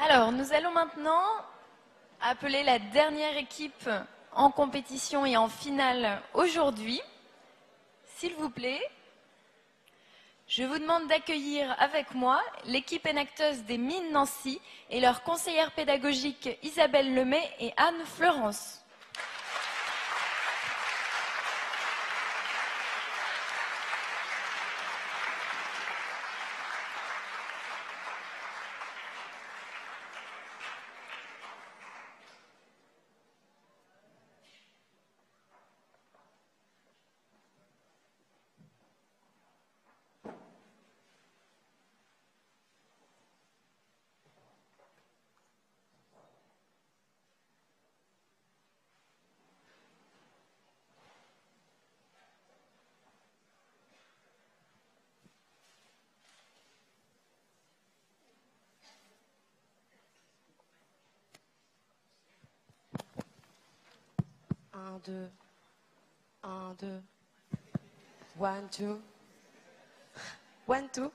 Alors, nous allons maintenant appeler la dernière équipe en compétition et en finale aujourd'hui. S'il vous plaît, je vous demande d'accueillir avec moi l'équipe Enactus des Mines Nancy et leurs conseillères pédagogiques Isabelle Lemay et Anne Fleurance. Un, deux. 1, 2. 1, 2. 1, 2.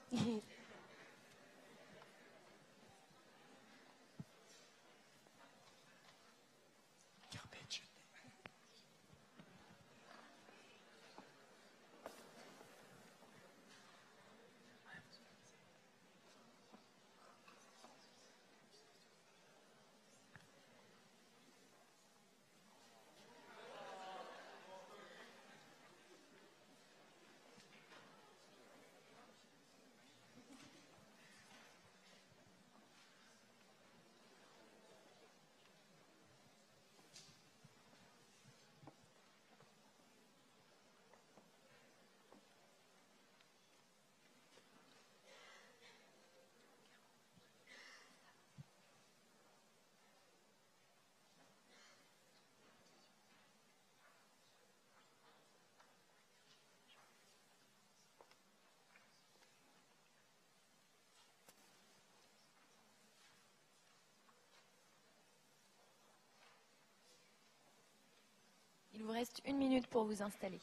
Il vous reste 1 minute pour vous installer.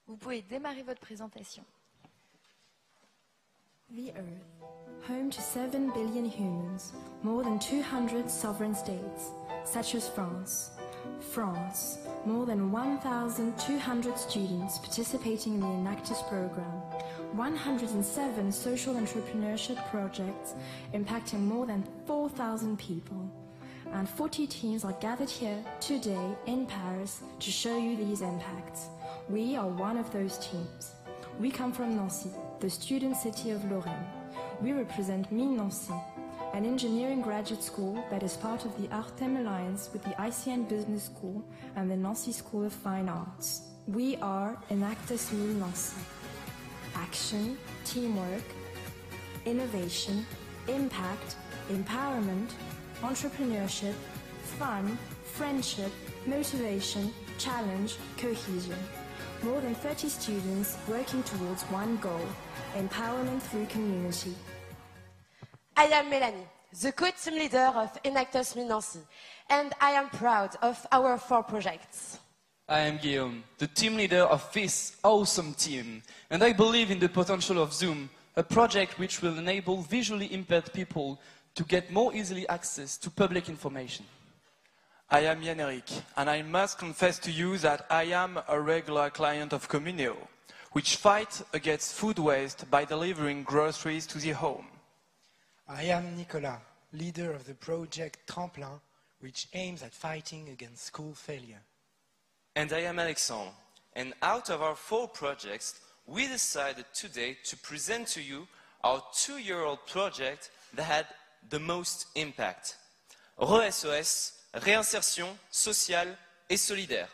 Vous pouvez démarrer votre présentation. The Earth, home to 7 billion humans, more than 200 sovereign states, such as France. France, more than 1,200 students participating in the Enactus program, 107 social entrepreneurship projects impacting more than 4,000 people, and 40 teams are gathered here today in Paris to show you these impacts. We are one of those teams. We come from Nancy, the student city of Lorraine. We represent Mines Nancy, an engineering graduate school that is part of the Artem Alliance with the ICN Business School and the Nancy School of Fine Arts. We are Enactus Mines Nancy. Action, teamwork, innovation, impact, empowerment, entrepreneurship, fun, friendship, motivation, challenge, cohesion. More than 30 students working towards one goal, empowerment through community. I am Melanie, the co-team leader of Enactus Mines Nancy, and I am proud of our 4 projects. I am Guillaume, the team leader of this awesome team, and I believe in the potential of Zoom, a project which will enable visually impaired people to get more easily access to public information. I am Yann-Eric, and I must confess to you that I am a regular client of Communio, which fights against food waste by delivering groceries to the home. I am Nicolas, leader of the project Tremplin, which aims at fighting against school failure. And I am Alexandre, and out of our 4 projects, we decided today to present to you our 2-year-old project that had the most impact. ReSOS, Réinsertion Sociale et Solidaire.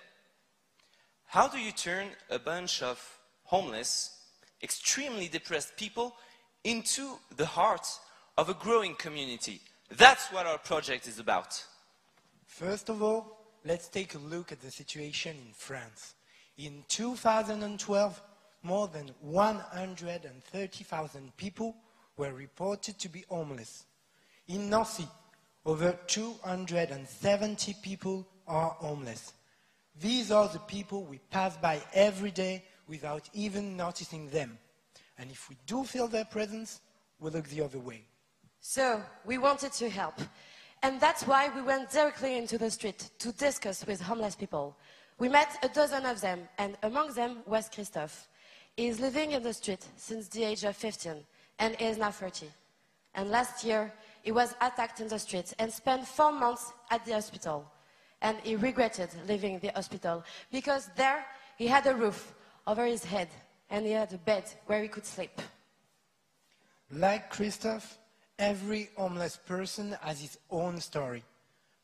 How do you turn a bunch of homeless, extremely depressed people into the heart of a growing community? That's what our project is about. First of all, let's take a look at the situation in France. In 2012, more than 130,000 people were reported to be homeless. In Nancy, over 270 people are homeless. These are the people we pass by every day without even noticing them. And if we do feel their presence, we look the other way. So, we wanted to help. And that's why we went directly into the street to discuss with homeless people. We met a dozen of them, and among them was Christophe. He is living in the street since the age of 15, and is now 30. And last year, he was attacked in the street and spent 4 months at the hospital. And he regretted leaving the hospital, because there he had a roof over his head, and he had a bed where he could sleep. Like Christophe, every homeless person has his own story,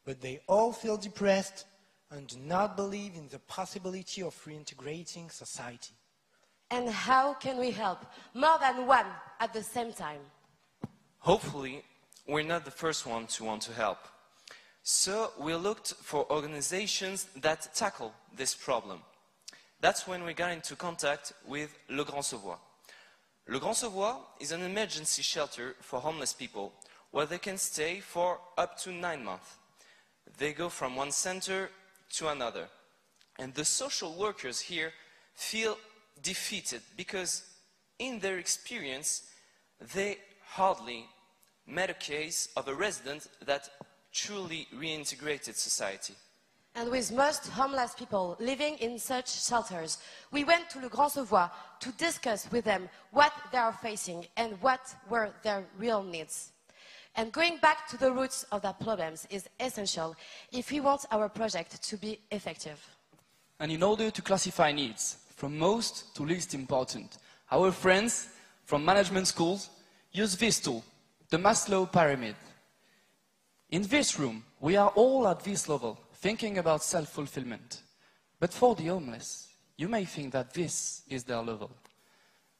but they all feel depressed and do not believe in the possibility of reintegrating society. And how can we help more than one at the same time? Hopefully, we're not the first one to want to help. So we looked for organizations that tackle this problem. That's when we got into contact with Le Grand Sauvois. Le Grand Sauvois is an emergency shelter for homeless people where they can stay for up to 9 months. They go from one center to another. And the social workers here feel defeated because in their experience, they hardly met a case of a resident that truly reintegrated society. And with most homeless people living in such shelters, we went to Le Grand Sauvois to discuss with them what they are facing and what were their real needs. And going back to the roots of their problems is essential if we want our project to be effective. And in order to classify needs, from most to least important, our friends from management schools use this tool, the Maslow pyramid. In this room, we are all at this level, thinking about self-fulfillment. But for the homeless, you may think that this is their level.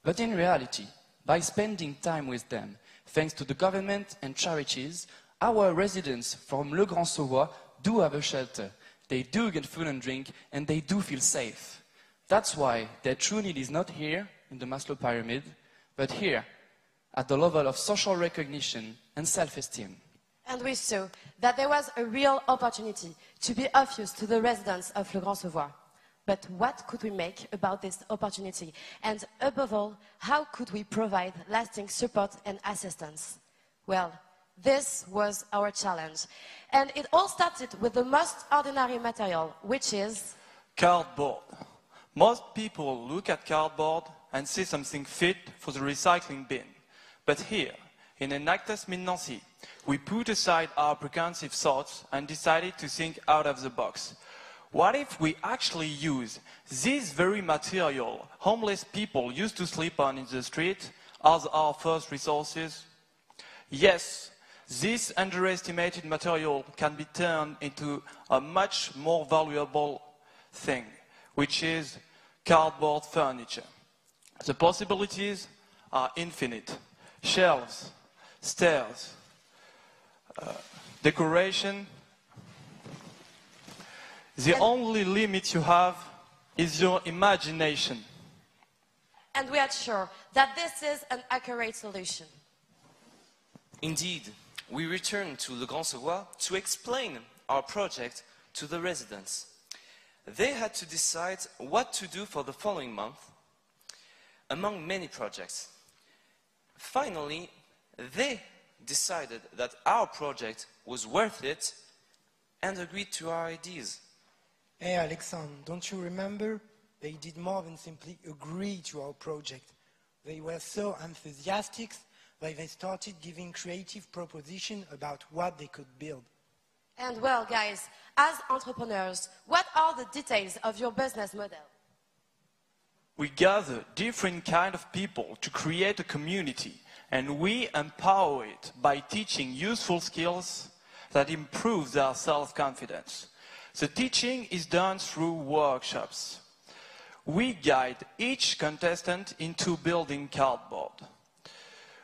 But in reality, by spending time with them, thanks to the government and charities, our residents from Le Grand Sauvois do have a shelter. They do get food and drink, and they do feel safe. That's why their true need is not here, in the Maslow pyramid, but here, at the level of social recognition and self-esteem. And we saw that there was a real opportunity to be of use to the residents of Le Grand Sauvois. But what could we make about this opportunity? And above all, how could we provide lasting support and assistance? Well, this was our challenge. And it all started with the most ordinary material, which is Cardboard. Most people look at cardboard and see something fit for the recycling bin. But here, in Enactus Nancy, we put aside our preconceived thoughts and decided to think out of the box. What if we actually use this very material homeless people used to sleep on in the street as our first resources? Yes, this underestimated material can be turned into a much more valuable thing, which is cardboard furniture. The possibilities are infinite. Shelves, stairs, decoration. The only limit you have is your imagination. And we are sure that this is an accurate solution. Indeed, we returned to Le Grand Sauvois to explain our project to the residents. They had to decide what to do for the following month, among many projects. Finally, they decided that our project was worth it and agreed to our ideas. Hey Alexandre, don't you remember? They did more than simply agree to our project. They were so enthusiastic that they started giving creative propositions about what they could build. And well, guys, as entrepreneurs, what are the details of your business model? We gather different kinds of people to create a community, and we empower it by teaching useful skills that improve their self-confidence. The teaching is done through workshops. We guide each contestant into building cardboard.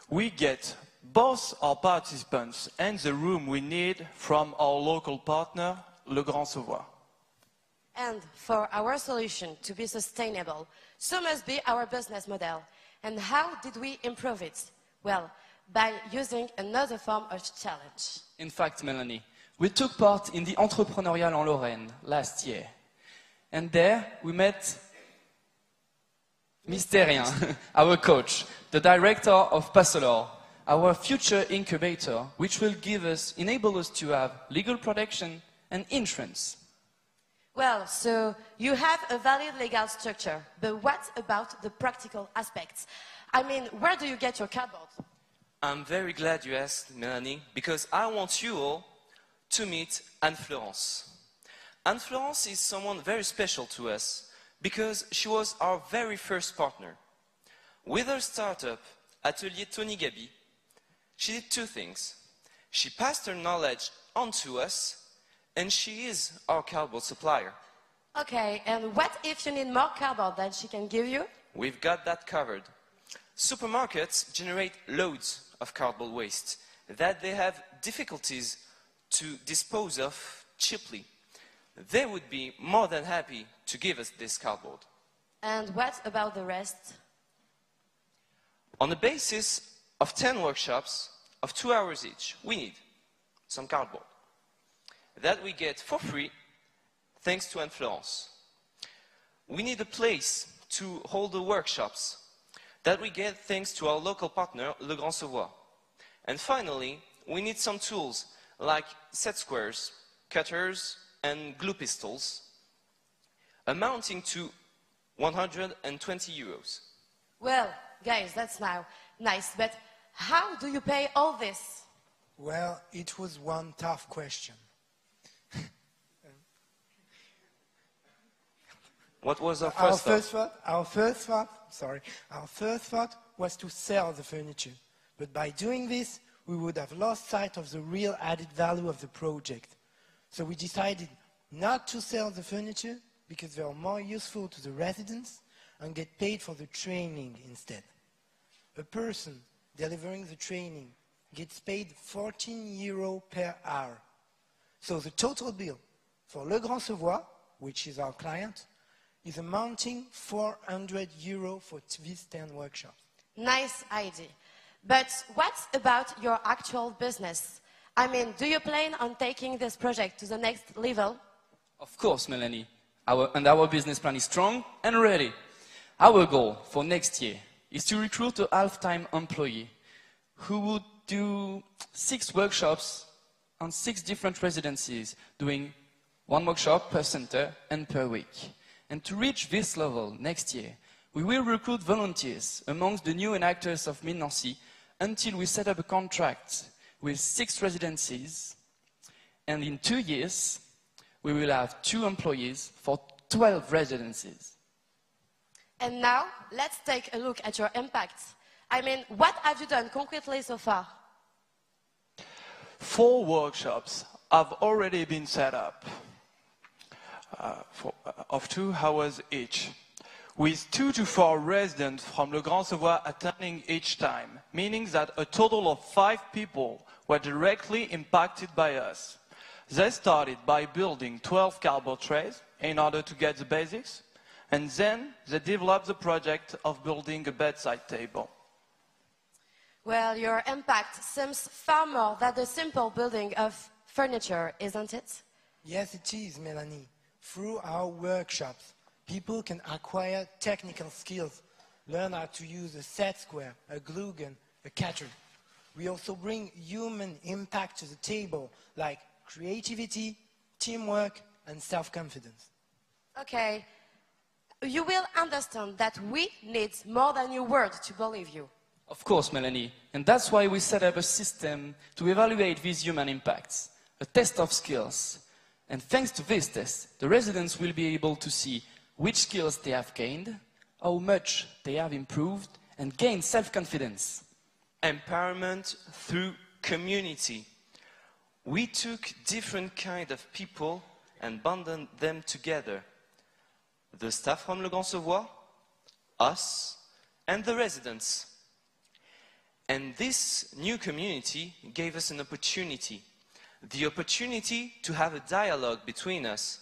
We get both our participants and the room we need from our local partner, Le Grand Sauvois. And for our solution to be sustainable, so must be our business model. And how did we improve it? Well, by using another form of challenge. In fact, Melanie, we took part in the Entrepreneurial en Lorraine last year. And there we met Mystérien, our coach, the director of Passolor, our future incubator, which will enable us to have legal protection and insurance. Well, so you have a valid legal structure, but what about the practical aspects? I mean, where do you get your cardboard? I'm very glad you asked, Melanie, because I want you all to meet Anne-Florence. Anne-Florence is someone very special to us because she was our very first partner. With her startup, Atelier Tony Gabi, she did two things. She passed her knowledge on to us, and she is our cardboard supplier. Okay, and what if you need more cardboard than she can give you? We've got that covered. Supermarkets generate loads of cardboard waste that they have difficulties to dispose of cheaply. They would be more than happy to give us this cardboard. And what about the rest? On the basis of 10 workshops of 2 hours each, we need some cardboard that we get for free thanks to Anne-Florence. We need a place to hold the workshops that we get thanks to our local partner, Le Grand Sauvois. And finally, we need some tools like set squares, cutters, and glue pistols, amounting to 120 euros. Well, guys, that's now nice, but how do you pay all this? Well, it was one tough question. What was our Our first thought? first thought was to sell the furniture. But by doing this, we would have lost sight of the real added value of the project. So we decided not to sell the furniture because they are more useful to the residents and get paid for the training instead. A person delivering the training gets paid 14 euro per hour. So the total bill for Le Grand Sauvois, which is our client, is amounting 400 euro for these 10 workshops. Nice idea. But what about your actual business? I mean, do you plan on taking this project to the next level? Of course, Melanie. Our business plan is strong and ready. Our goal for next year is to recruit a half-time employee who would do 6 workshops on 6 different residencies, doing 1 workshop per center and per week. And to reach this level next year, we will recruit volunteers amongst the new Enactus of Mid-Nancy until we set up a contract with 6 residencies. And in 2 years, we will have 2 employees for 12 residencies. And now, let's take a look at your impact. I mean, what have you done concretely so far? 4 workshops have already been set up of 2 hours each, with 2 to 4 residents from Le Grand Sauvois attending each time, meaning that a total of 5 people were directly impacted by us. They started by building 12 cardboard trays in order to get the basics, and then they developed the project of building a bedside table. Well, your impact seems far more than the simple building of furniture, isn't it? Yes, it is, Melanie. Through our workshops, people can acquire technical skills, learn how to use a set square, a glue gun, a cutter. We also bring human impact to the table, like creativity, teamwork, and self-confidence. Okay. You will understand that we need more than your word to believe you. Of course, Melanie. And that's why we set up a system to evaluate these human impacts. a test of skills. And thanks to this test, the residents will be able to see which skills they have gained, how much they have improved, and gain self-confidence. Empowerment through community. We took different kind of people and bonded them together. The staff from Le Grand Savoie, us, and the residents. And this new community gave us an opportunity. The opportunity to have a dialogue between us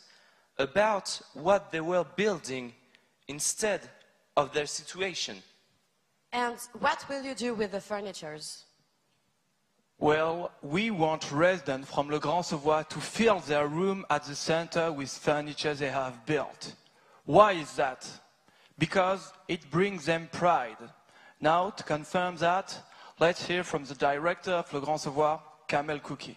about what they were building instead of their situation. And what will you do with the furnitures? Well, we want residents from Le Grand Savoie to fill their room at the center with furniture they have built. Why is that? Because it brings them pride. Now, to confirm that, let's hear from the director of Le Grand Savoie, Kamel Kouki.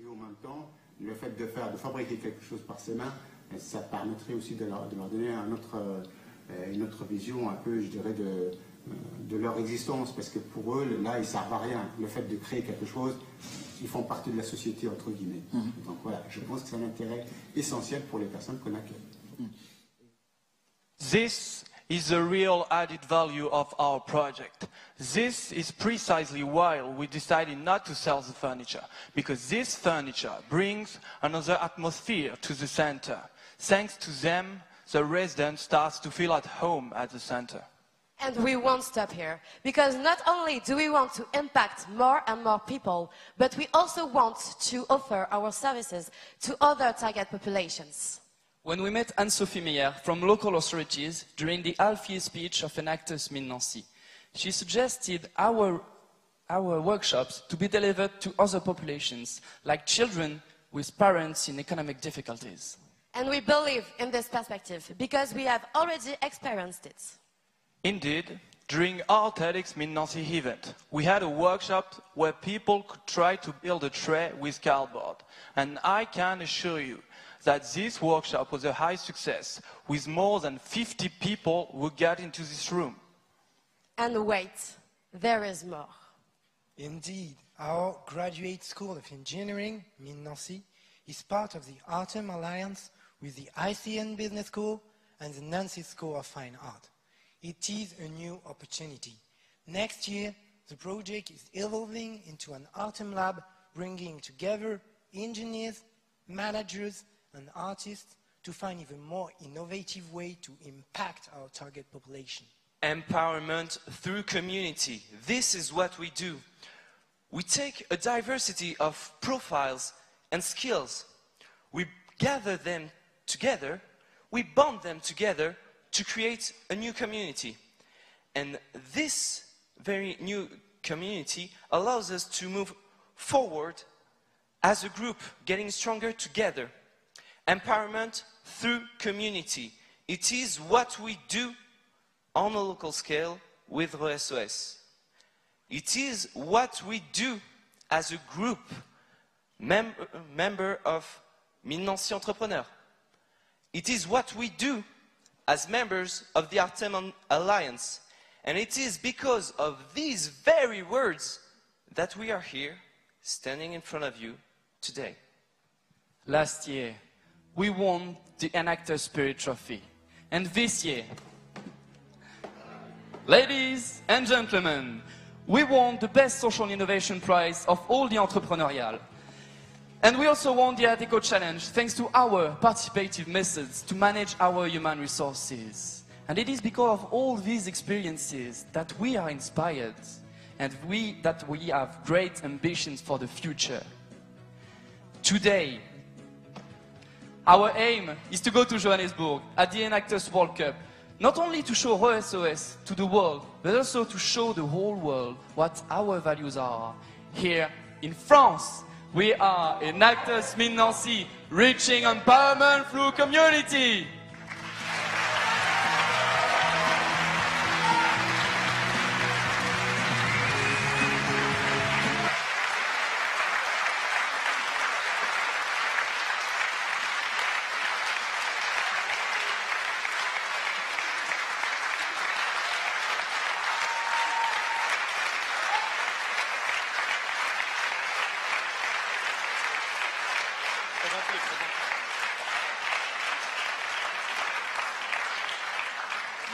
Et en même temps, le fait de fabriquer quelque chose par ses mains, ça permettrait aussi de leur donner une autre vision un peu, je dirais, de leur existence, parce que pour eux, là, ils ne servent à rien. Le fait de créer quelque chose, ils font partie de la société, entre guillemets. Donc voilà, je pense que c'est un intérêt essentiel pour les personnes qu'on accueille. This is the real added value of our project. This is precisely why we decided not to sell the furniture, because this furniture brings another atmosphere to the center. Thanks to them, the resident starts to feel at home at the center. And we won't stop here, because not only do we want to impact more and more people, but we also want to offer our services to other target populations. When we met Anne-Sophie Meyer from local authorities during the half-year speech of Enactus Mid-Nancy, she suggested our workshops to be delivered to other populations, like children with parents in economic difficulties. And we believe in this perspective, because we have already experienced it. Indeed, during our TEDx Mid-Nancy event, we had a workshop where people could try to build a tray with cardboard. And I can assure you that this workshop was a high success, with more than 50 people who got into this room. And wait, there is more. Indeed, our Graduate School of Engineering, Mid-Nancy, is part of the Autumn Alliance with the ICN Business School and the Nancy School of Fine Art. It is a new opportunity. Next year, the project is evolving into an Autumn Lab, bringing together engineers, managers, and artists to find even more innovative way to impact our target population. Empowerment through community. This is what we do. We take a diversity of profiles and skills. We gather them together, we bond them together to create a new community. And this very new community allows us to move forward as a group, getting stronger together. Empowerment through community. It is what we do on a local scale with RESOS. It is what we do as a group, member of Mid-Nancy Entrepreneurs. It is what we do as members of the Artem Alliance. And it is because of these very words that we are here, standing in front of you today. Last year, we won the Enactus Spirit Trophy. And this year, ladies and gentlemen, we won the Best Social Innovation Prize of all the entrepreneurial. And we also won the Adeco Challenge thanks to our participative methods to manage our human resources. And it is because of all these experiences that we are inspired and that we have great ambitions for the future. Today, our aim is to go to Johannesburg at the Enactus World Cup, not only to show RESOS to the world, but also to show the whole world what our values are. Here in France, we are Enactus Mid-Nancy, reaching empowerment through community.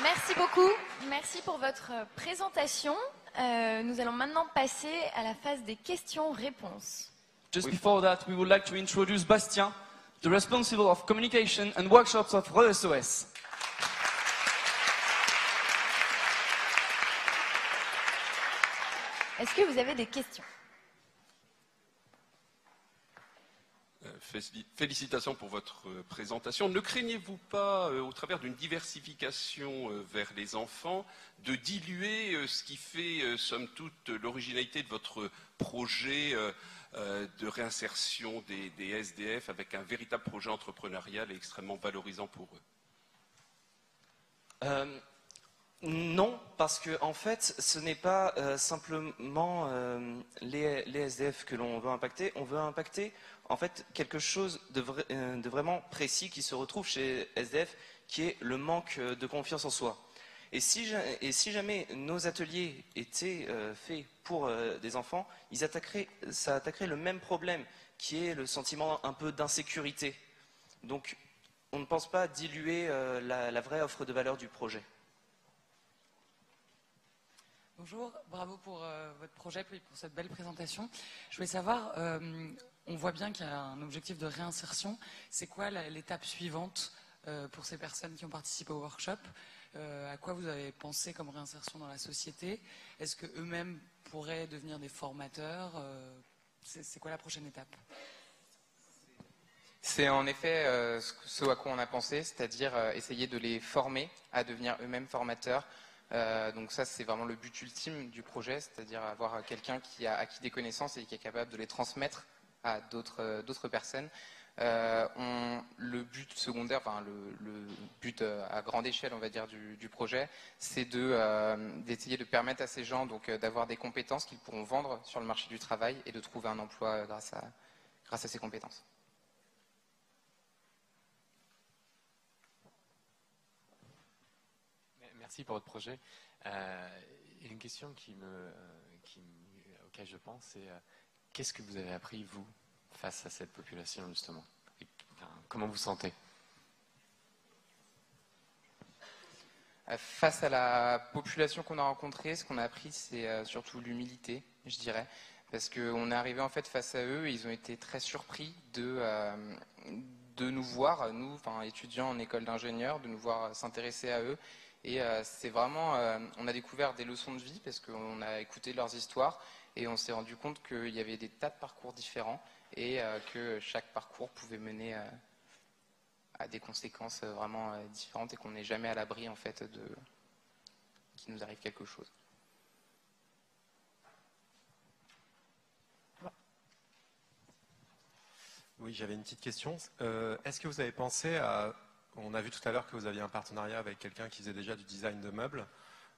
Merci beaucoup. Merci pour votre présentation. Nous allons maintenant passer à la phase des questions-réponses. Just before that, we would like to introduce Bastien, the responsible of communication and workshops of RESOS. Est-ce que vous avez des questions? Félicitations pour votre présentation. Ne craignez-vous pas, au travers d'une diversification vers les enfants, de diluer ce qui fait, somme toute, l'originalité de votre projet de réinsertion des SDF avec un véritable projet entrepreneurial et extrêmement valorisant pour eux? Non, parce que en fait, ce n'est pas simplement les SDF que l'on veut impacter. On veut impacter en fait quelque chose de vraiment précis qui se retrouve chez SDF, qui est le manque de confiance en soi. Et si jamais nos ateliers étaient faits pour des enfants, ça attaquerait le même problème, qui est le sentiment un peu d'insécurité. Donc, on ne pense pas diluer la vraie offre de valeur du projet. Bonjour, bravo pour votre projet et pour cette belle présentation. Je voulais savoir, on voit bien qu'il y a un objectif de réinsertion. C'est quoi l'étape suivante pour ces personnes qui ont participé au workshop? À quoi vous avez pensé comme réinsertion dans la société? Est-ce qu'eux-mêmes pourraient devenir des formateurs? C'est quoi la prochaine étape? C'est en effet ce à quoi on a pensé, c'est-à-dire essayer de les former à devenir eux-mêmes formateurs. Donc ça, c'est vraiment le but ultime du projet, c'est-à-dire avoir quelqu'un qui a acquis des connaissances et qui est capable de les transmettre à d'autres personnes. Le but secondaire, enfin le but à grande échelle, on va dire, du projet, c'est d'essayer de permettre à ces gens d'avoir des compétences qu'ils pourront vendre sur le marché du travail et de trouver un emploi grâce à ces compétences. Merci pour votre projet. Une question auquel je pense, c'est qu'est-ce que vous avez appris, vous, face à cette population, justement? Et, comment vous sentez? Face à la population qu'on a rencontrée, ce qu'on a appris, c'est surtout l'humilité, je dirais. Parce qu'on est arrivé en fait face à eux et ils ont été très surpris de nous voir, nous, enfin, étudiants en école d'ingénieur, de nous voir s'intéresser à eux. Et c'est vraiment, on a découvert des leçons de vie parce qu'on a écouté leurs histoires et on s'est rendu compte qu'il y avait des tas de parcours différents et que chaque parcours pouvait mener à des conséquences vraiment différentes et qu'on n'est jamais à l'abri en fait qu'il nous arrive quelque chose. Oui, j'avais une petite question. Est-ce que vous avez pensé à... On a vu tout à l'heure que vous aviez un partenariat avec quelqu'un qui faisait déjà du design de meubles,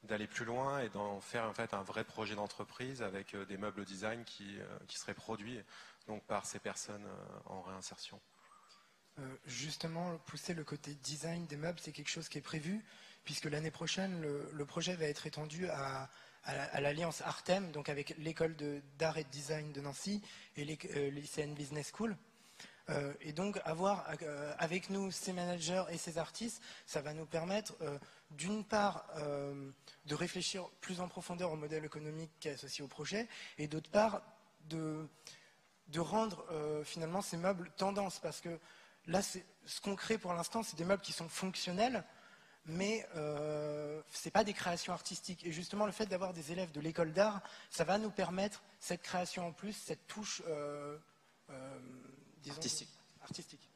d'aller plus loin et d'en faire en fait un vrai projet d'entreprise avec des meubles design qui seraient produits donc, par ces personnes en réinsertion. Justement, pousser le côté design des meubles, c'est quelque chose qui est prévu, puisque l'année prochaine, le projet va être étendu à l'Alliance Artem, donc avec l'école d'art et de design de Nancy et l'ICN Business School. Et donc avoir avec nous ces managers et ces artistes, ça va nous permettre d'une part de réfléchir plus en profondeur au modèle économique qui est associé au projet et d'autre part de rendre finalement ces meubles tendance, parce que là ce qu'on crée pour l'instant c'est des meubles qui sont fonctionnels mais c'est pas des créations artistiques, et justement le fait d'avoir des élèves de l'école d'art, ça va nous permettre cette création en plus, cette touche disons, artistique.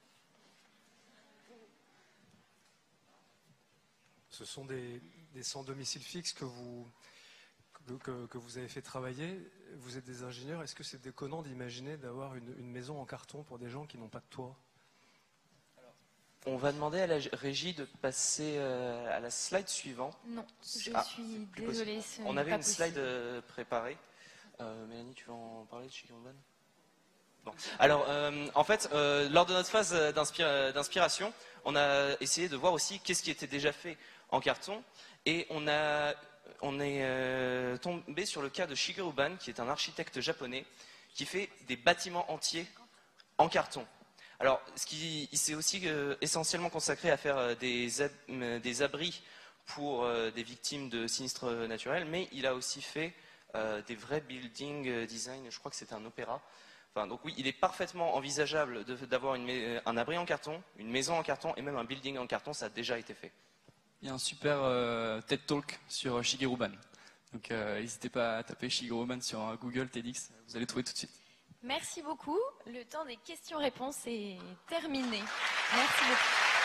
Ce sont des sans domicile fixe que vous avez fait travailler. Vous êtes des ingénieurs. Est-ce que c'est déconnant d'imaginer d'avoir une maison en carton pour des gens qui n'ont pas de toit? On va demander à la régie de passer à la slide suivante. Non, je suis désolée. On avait une slide préparée. Mélanie, tu veux en parler de chez Urban? Bon. Alors, en fait, lors de notre phase d'inspiration, on a essayé de voir aussi qu'est-ce qui était déjà fait en carton, et on est tombé sur le cas de Shigeru Ban, qui est un architecte japonais qui fait des bâtiments entiers en carton. Alors, il s'est aussi essentiellement consacré à faire des abris pour des victimes de sinistres naturels, mais il a aussi fait des vrais building design, je crois que c'était un opéra. Enfin, donc oui, il est parfaitement envisageable d'avoir un abri en carton, une maison en carton et même un building en carton, ça a déjà été fait. Il y a un super TED Talk sur Shigeru Ban. Donc n'hésitez pas à taper Shigeru Ban sur Google, TEDx, vous allez trouver tout de suite. Merci beaucoup. Le temps des questions-réponses est terminé. Merci beaucoup.